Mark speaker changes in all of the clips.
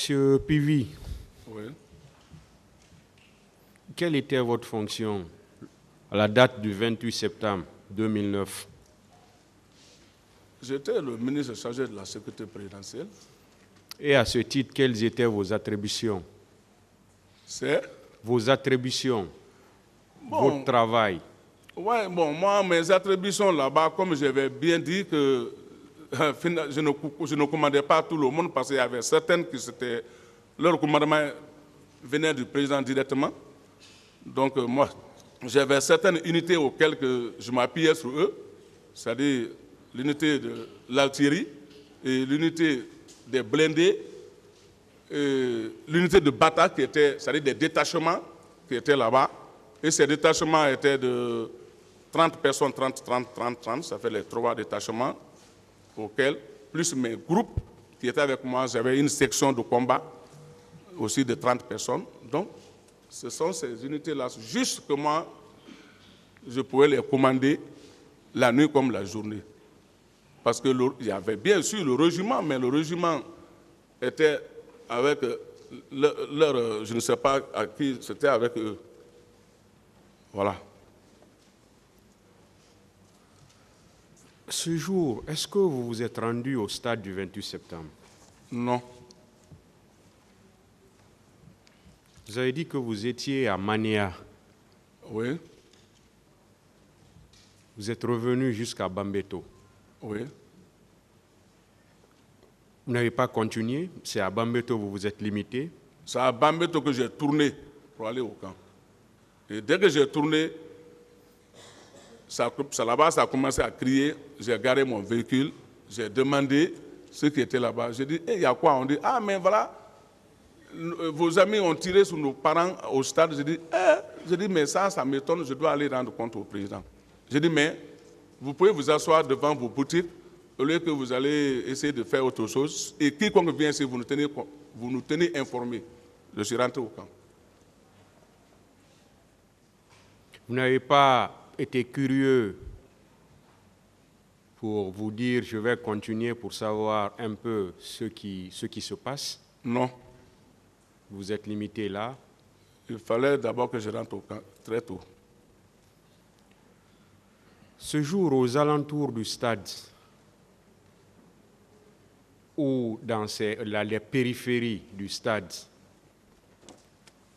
Speaker 1: Monsieur Pivi,
Speaker 2: Oui.
Speaker 1: quelle était votre fonction à la date du 28 septembre 2009?
Speaker 2: J'étais le ministre chargé de la sécurité présidentielle.
Speaker 1: Et à ce titre, quelles étaient vos attributions?
Speaker 2: C'est
Speaker 1: Vos attributions, votre
Speaker 2: bon.
Speaker 1: travail.
Speaker 2: Ouais, bon, moi, mes attributions là-bas, comme j'avais bien dit, que je ne commandais pas tout le monde parce qu'il y avait certaines qui c'était leur commandement venait du président directement. Donc moi, j'avais certaines unités auxquelles je m'appuyais sur eux, c'est-à-dire l'unité de l'artillerie et l'unité des blindés, l'unité de bataille qui était, c'est-à-dire des détachements qui étaient là-bas. Et ces détachements étaient de 30 personnes, 30, ça fait les 3 détachements auxquels, plus mes groupes qui étaient avec moi, j'avais une section de combat aussi de 30 personnes. Donc, ce sont ces unités-là, juste que moi, je pouvais les commander la nuit comme la journée. Parce qu'il y avait bien sûr le régiment, mais le régiment était avec leur je ne sais pas à qui, c'était avec eux. Voilà.
Speaker 1: Ce jour, est-ce que vous vous êtes rendu au stade du 28 septembre?
Speaker 2: Non.
Speaker 1: Vous avez dit que vous étiez à Mania.
Speaker 2: Oui.
Speaker 1: Vous êtes revenu jusqu'à Bambeto.
Speaker 2: Oui.
Speaker 1: Vous n'avez pas continué, c'est à Bambeto que vous vous êtes limité.
Speaker 2: C'est à Bambeto que j'ai tourné pour aller au camp. Et dès que j'ai tourné, là-bas, ça a commencé à crier. J'ai garé mon véhicule, j'ai demandé ceux qui étaient là-bas. J'ai dit, il y a quoi? On dit, ah, mais voilà, vos amis ont tiré sur nos parents au stade. J'ai dit, mais ça m'étonne, je dois aller rendre compte au président. J'ai dit, mais vous pouvez vous asseoir devant vos boutiques au lieu que vous allez essayer de faire autre chose. Et quiconque vient ici, vous nous tenez informés. Je suis rentré au camp.
Speaker 1: Vous n'avez pas été curieux pour vous dire je vais continuer pour savoir un peu ce qui se passe?
Speaker 2: Non.
Speaker 1: Vous êtes limité là?
Speaker 2: Il fallait d'abord que je rentre au camp très tôt.
Speaker 1: Ce jour, aux alentours du stade, ou dans les périphéries du stade,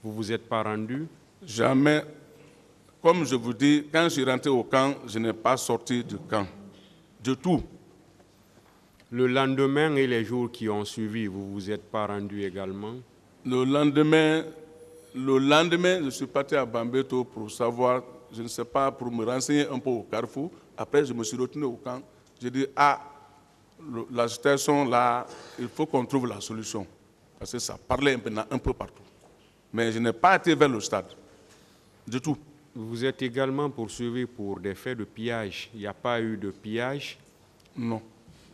Speaker 1: vous ne vous êtes pas rendu?
Speaker 2: Jamais. Comme je vous dis, quand je suis rentré au camp, je n'ai pas sorti du camp. Du tout.
Speaker 1: Le lendemain et les jours qui ont suivi, vous ne vous êtes pas rendu également?
Speaker 2: Le lendemain, je suis parti à Bambeto pour savoir, je ne sais pas, pour me renseigner un peu au Carrefour. Après, je me suis retourné au camp. J'ai dit, la situation là, il faut qu'on trouve la solution. Parce que ça parlait un peu partout. Mais je n'ai pas été vers le stade. Du tout.
Speaker 1: Vous êtes également poursuivi pour des faits de pillage. Il n'y a pas eu de pillage?
Speaker 2: Non,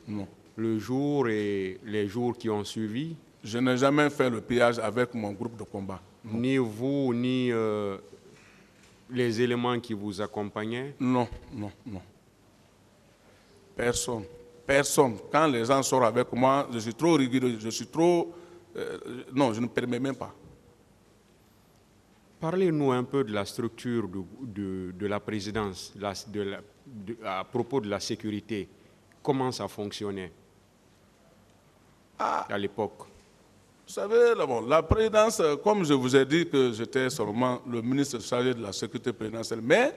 Speaker 2: non.
Speaker 1: Le jour et les jours qui ont suivi?
Speaker 2: Je n'ai jamais fait le pillage avec mon groupe de combat. Non.
Speaker 1: Ni vous, ni les éléments qui vous accompagnaient?
Speaker 2: Non, non, non. Personne. Personne. Quand les gens sortent avec moi, je suis trop rigoureux, je suis trop... non, je ne permets même pas.
Speaker 1: Parlez-nous un peu de la structure de la présidence, à propos de la sécurité. Comment ça fonctionnait à l'époque?
Speaker 2: Vous savez, la présidence, comme je vous ai dit que j'étais seulement le ministre chargé de la sécurité présidentielle, mais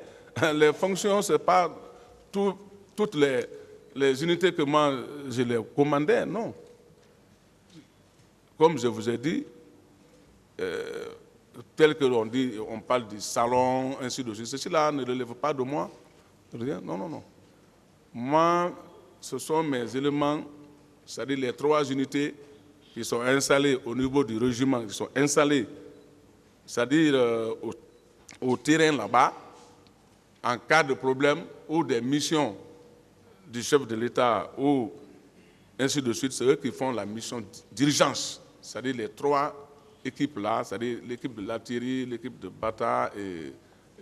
Speaker 2: les fonctions, ce n'est pas toutes les unités que moi je les commandais, non. Comme je vous ai dit, tel que l'on dit, on parle du salon, ainsi de suite. Ceci-là ne relève pas de moi. Rien. Non, non, non. Moi, ce sont mes éléments, c'est-à-dire les 3 unités qui sont installées au niveau du régiment, qui sont installées, c'est-à-dire au terrain là-bas, en cas de problème ou des missions du chef de l'État ou ainsi de suite, c'est eux qui font la mission d'urgence, c'est-à-dire les 3 équipes là, c'est-à-dire l'équipe de l'artillerie, l'équipe de bataille et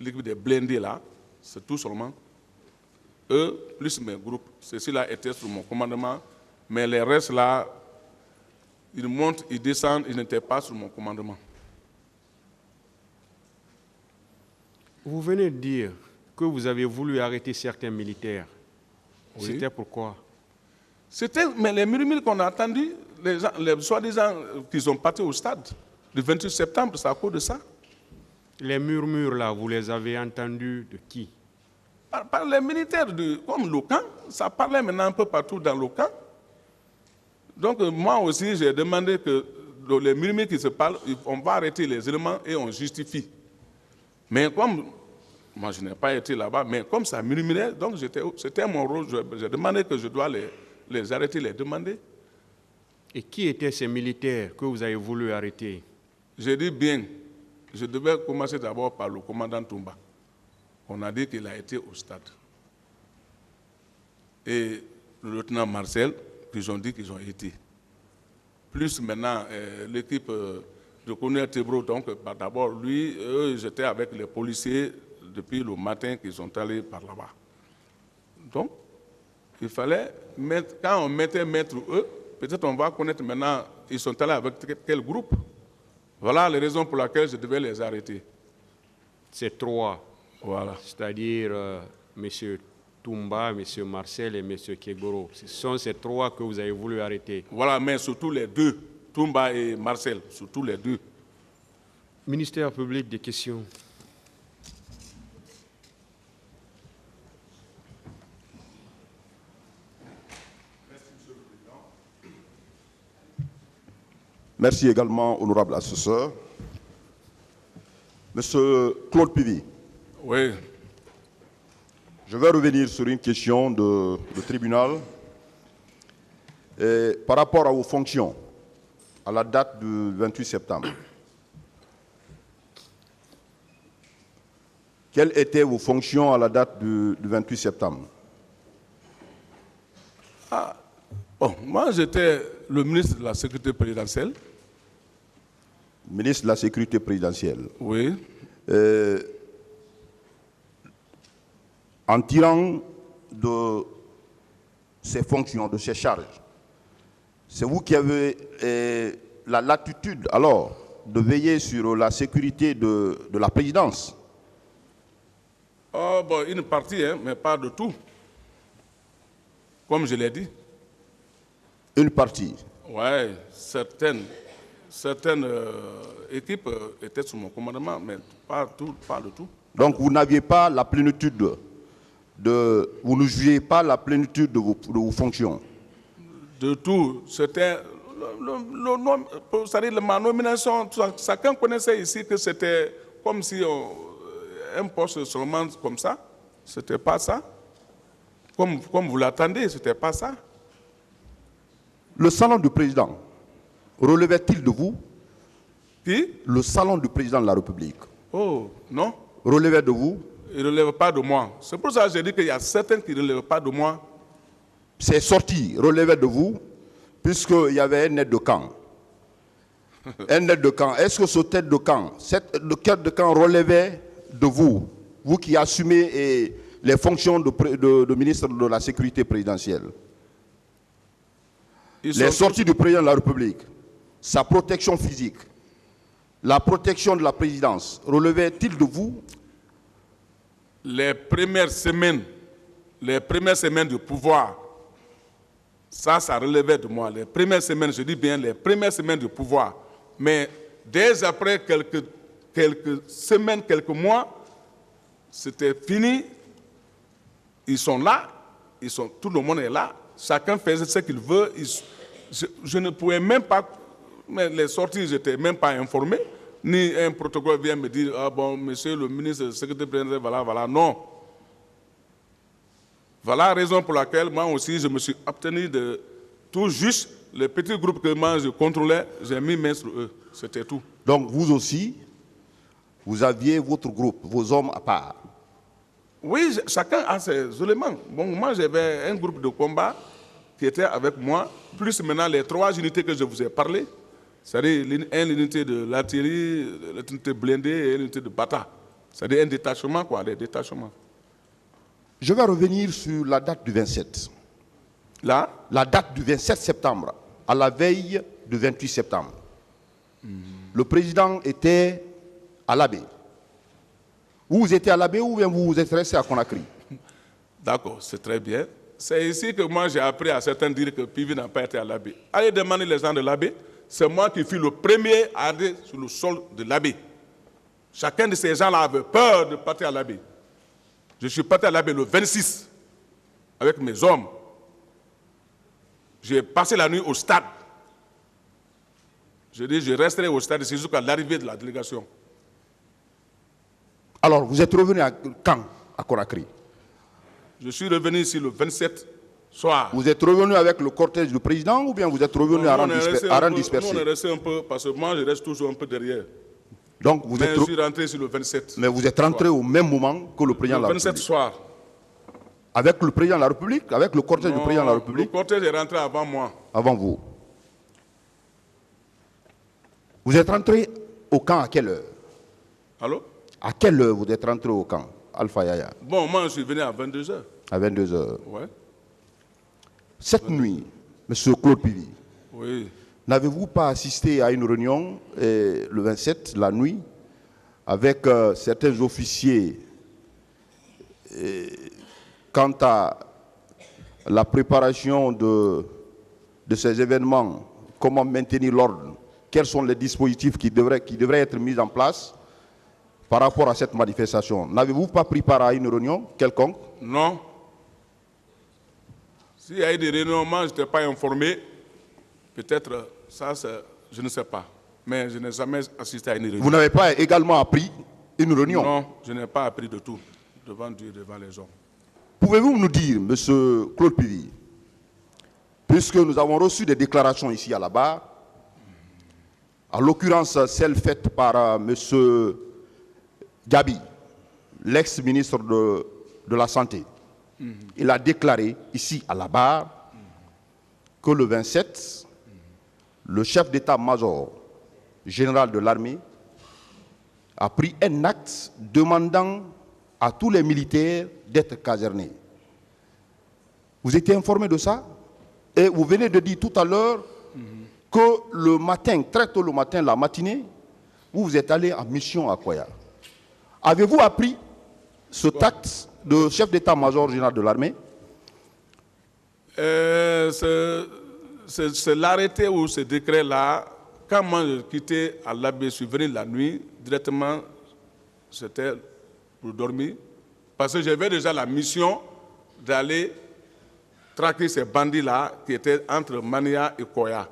Speaker 2: l'équipe des blindés là, c'est tout seulement. Eux, plus mes groupes, ceux-ci là étaient sous mon commandement, mais les restes là, ils montent, ils descendent, ils n'étaient pas sous mon commandement.
Speaker 1: Vous venez de dire que vous avez voulu arrêter certains militaires.
Speaker 2: Oui.
Speaker 1: C'était pourquoi?
Speaker 2: Mais les murmures qu'on a entendus, les soi-disant qui sont partis au stade, le 28 septembre, c'est à cause de ça.
Speaker 1: Les murmures là, vous les avez entendus de qui?
Speaker 2: Par les militaires comme l'OCAN, ça parlait maintenant un peu partout dans l'OCAN. Donc moi aussi, j'ai demandé que dans les murmures qui se parlent, on va arrêter les éléments et on justifie. Mais comme moi je n'ai pas été là-bas, mais comme ça murmurait, donc c'était mon rôle, j'ai demandé que je dois les arrêter, les demander.
Speaker 1: Et qui étaient ces militaires que vous avez voulu arrêter?
Speaker 2: J'ai dit bien, je devais commencer d'abord par le commandant Toumba. On a dit qu'il a été au stade. Et le lieutenant Marcel, ils ont dit qu'ils ont été. Plus maintenant, l'équipe de colonel Tebro, donc d'abord lui, eux, j'étais avec les policiers depuis le matin qu'ils sont allés par là-bas. Donc, il fallait mettre, quand on mettait mettre eux, peut-être on va connaître maintenant, ils sont allés avec quel groupe. Voilà les raisons pour lesquelles je devais les arrêter.
Speaker 1: C'est trois.
Speaker 2: Voilà.
Speaker 1: C'est-à-dire M. Toumba, M. Marcel et M. Kegoro. Ce sont ces trois que vous avez voulu arrêter.
Speaker 2: Voilà, mais surtout les deux, Toumba et Marcel, surtout les deux.
Speaker 1: Ministère public des questions.
Speaker 3: Merci également, honorable assesseur. Monsieur Claude Pivy.
Speaker 2: Oui.
Speaker 3: Je vais revenir sur une question de tribunal. Et par rapport à vos fonctions, à la date du 28 septembre, quelles étaient vos fonctions à la date du 28 septembre?
Speaker 2: Bon, moi, j'étais le ministre de la Sécurité présidentielle.
Speaker 3: Ministre de la Sécurité présidentielle.
Speaker 2: Oui.
Speaker 3: En tirant de ces fonctions, de ces charges, c'est vous qui avez la latitude alors de veiller sur la sécurité de la présidence.
Speaker 2: Oh, bon, une partie, hein, mais pas de tout. Comme je l'ai dit.
Speaker 3: Une partie.
Speaker 2: Oui, certaines équipes étaient sous mon commandement, mais pas de tout.
Speaker 3: Donc vous n'aviez pas la plénitude vous ne jouiez pas la plénitude de vos fonctions.
Speaker 2: De tout, c'était c'est-à-dire ma nomination, chacun connaissait ici que c'était comme si un poste seulement comme ça. C'était pas ça. Comme vous l'attendez, c'était pas ça.
Speaker 3: Le salon du président relevait-il de vous?
Speaker 2: Qui?
Speaker 3: Le salon du président de la République.
Speaker 2: Oh, non.
Speaker 3: Relevait de vous?
Speaker 2: Il ne relève pas de moi. C'est pour ça que j'ai dit qu'il y a certains qui ne relèvent pas de moi.
Speaker 3: Ces sorties relevaient de vous, puisqu'il y avait un aide de camp. Un aide de camp. Est-ce que ce tête de camp, le tête de camp relevait de vous, vous qui assumez les fonctions de ministre de la Sécurité présidentielle? Les sorties du président de la République, sa protection physique, la protection de la présidence, relevait-il de vous?
Speaker 2: Les premières semaines du pouvoir, ça relevait de moi. Les premières semaines, je dis bien les premières semaines du pouvoir. Mais dès après quelques semaines, quelques mois, c'était fini. Ils sont là, tout le monde est là. Chacun faisait ce qu'il veut. Je ne pouvais même pas, mais les sorties, je n'étais même pas informé. Ni un protocole vient me dire, ah bon, monsieur le ministre de la Sécurité présidentielle, voilà, non. Voilà la raison pour laquelle moi aussi, je me suis abstenu de tout juste les petits groupes que moi je contrôlais, j'ai mis main sur eux. C'était tout.
Speaker 3: Donc vous aussi, vous aviez votre groupe, vos hommes à part?
Speaker 2: Oui, chacun a ses éléments. Bon, moi j'avais un groupe de combat qui était avec moi, plus maintenant les 3 unités que je vous ai parlé. C'est-à-dire une unité de l'artillerie, une unité blindée et une unité de bata. C'est-à-dire un détachement, quoi, des détachements.
Speaker 3: Je vais revenir sur la date du 27.
Speaker 2: Là?
Speaker 3: La date du 27 septembre, à la veille du 28 septembre. Le président était à l'Abbé. Vous étiez à l'Abbé ou bien vous êtes resté à Conakry?
Speaker 2: D'accord, c'est très bien. C'est ici que moi j'ai appris à certains dire que PV n'a pas été à l'Abbé. Allez demander les gens de l'Abbé. C'est moi qui fus le premier à aller sur le sol de l'Abbé. Chacun de ces gens-là avait peur de partir à l'Abbé. Je suis parti à l'Abbé le 26 avec mes hommes. J'ai passé la nuit au stade. Je dis, je resterai au stade jusqu'à l'arrivée de la délégation.
Speaker 3: Alors, vous êtes revenu quand à Conakry?
Speaker 2: Je suis revenu ici le 27 soir.
Speaker 3: Vous êtes revenu avec le cortège du président ou bien vous êtes revenu à rang dispersé?
Speaker 2: Nous, on est resté un peu, parce que moi, je reste toujours un peu derrière.
Speaker 3: Donc,
Speaker 2: je suis rentré sur le 27.
Speaker 3: Mais vous êtes rentré au même moment que le président de la République?
Speaker 2: Le 27 soir.
Speaker 3: Avec le président de la République? Avec le cortège du président de la République?
Speaker 2: Le cortège est rentré avant moi.
Speaker 3: Avant vous. Vous êtes rentré au camp à quelle heure?
Speaker 2: Allô?
Speaker 3: À quelle heure vous êtes rentré au camp, Alpha Yaya?
Speaker 2: Bon, moi, je suis venu à 22h.
Speaker 3: À 22h.
Speaker 2: Ouais.
Speaker 3: Cette nuit, M. Claude Pivi,
Speaker 2: oui.
Speaker 3: N'avez-vous pas assisté à une réunion le 27, la nuit, avec certains officiers quant à la préparation de ces événements, comment maintenir l'ordre, quels sont les dispositifs qui devraient être mis en place par rapport à cette manifestation? N'avez-vous pas pris part à une réunion quelconque?
Speaker 2: Non. S'il y a eu des réunions, moi, je n'étais pas informé. Peut-être, ça, je ne sais pas. Mais je n'ai jamais assisté à une réunion.
Speaker 3: Vous n'avez pas également appris une réunion?
Speaker 2: Non, je n'ai pas appris de tout, devant Dieu, devant les hommes.
Speaker 3: Pouvez-vous nous dire, M. Claude Pivi, puisque nous avons reçu des déclarations ici à la barre, en l'occurrence celle faite par M. Gabi, l'ex-ministre de la Santé, il a déclaré ici à la barre que le 27, le chef d'état-major général de l'armée a pris un acte demandant à tous les militaires d'être casernés. Vous étiez informé de ça? Et vous venez de dire tout à l'heure que le matin, très tôt le matin, la matinée, vous êtes allé en mission à Koya. Avez-vous appris ce acte de chef d'état-major général de l'armée?
Speaker 2: C'est l'arrêté ou ce décret-là, quand moi je quittais à l'Abbé, je suis venu la nuit, directement, c'était pour dormir, parce que j'avais déjà la mission d'aller traquer ces bandits-là qui étaient entre Mania et Koya.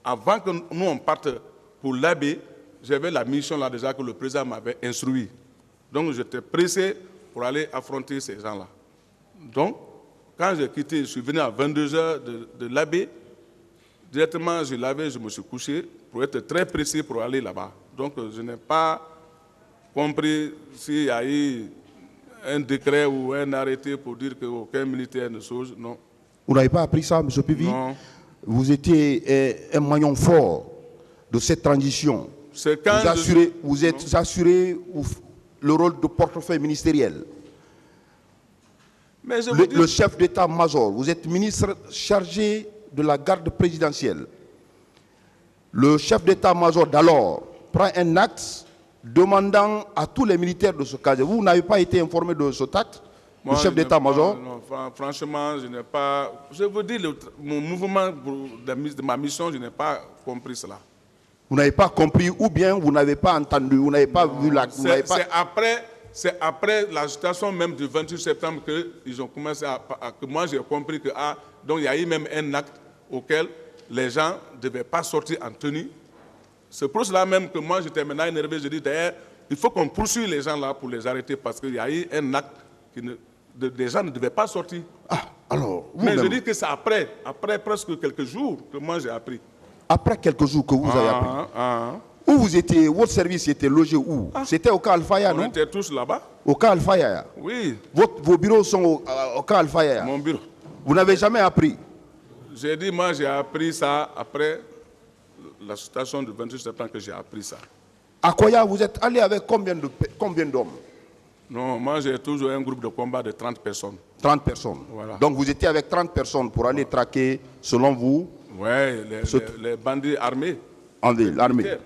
Speaker 2: Avant que nous on parte pour l'Abbé, j'avais la mission là déjà que le président m'avait instruit. Donc j'étais pressé pour aller affronter ces gens-là. Donc, quand j'ai quitté, je suis venu à 22h de l'Abbé, directement je me suis couché pour être très pressé pour aller là-bas. Donc je n'ai pas compris s'il y a eu un décret ou un arrêté pour dire qu'aucun militaire ne chose, non.
Speaker 3: Vous n'avez pas appris ça, M. Pivi?
Speaker 2: Non.
Speaker 3: Vous étiez un maillon fort de cette transition.
Speaker 2: C'est quand
Speaker 3: vous êtes assuré le rôle de portefeuille ministériel.
Speaker 2: Mais
Speaker 3: le chef d'état-major, vous êtes ministre chargé de la garde présidentielle. Le chef d'état-major d'alors prend un acte demandant à tous les militaires de se caser. Vous n'avez pas été informé de ce acte? Le chef d'état-major?
Speaker 2: Non, franchement, je n'ai pas... Je vous dis, mon mouvement de ma mission, je n'ai pas compris cela.
Speaker 3: Vous n'avez pas compris ou bien vous n'avez pas entendu, vous n'avez pas vu la...
Speaker 2: C'est après la situation même du 28 septembre qu'ils ont commencé que moi j'ai compris que donc il y a eu même un acte auquel les gens ne devaient pas sortir en tenue. C'est pour cela même que moi j'étais maintenant énervé. Je dis d'ailleurs, il faut qu'on poursuive les gens là pour les arrêter parce qu'il y a eu un acte des gens ne devaient pas sortir.
Speaker 3: Alors,
Speaker 2: mais je dis que c'est après presque quelques jours que moi j'ai appris.
Speaker 3: Après quelques jours que vous avez appris. Où vous étiez, votre service était logé où? C'était au cas Alfaya, non?
Speaker 2: On était tous là-bas.
Speaker 3: Au cas Alfaya?
Speaker 2: Oui.
Speaker 3: Vos bureaux sont au cas Alfaya?
Speaker 2: Mon bureau.
Speaker 3: Vous n'avez jamais appris?
Speaker 2: J'ai dit, moi j'ai appris ça après la situation du 28 septembre que j'ai appris ça.
Speaker 3: À Koya, vous êtes allé avec combien d'hommes?
Speaker 2: Non, moi j'ai toujours un groupe de combat de 30 personnes.
Speaker 3: 30 personnes.
Speaker 2: Voilà.
Speaker 3: Donc vous étiez avec 30 personnes pour aller traquer, selon vous,
Speaker 2: Ouais, les bandits armés.
Speaker 3: L'armée.
Speaker 2: Militaires.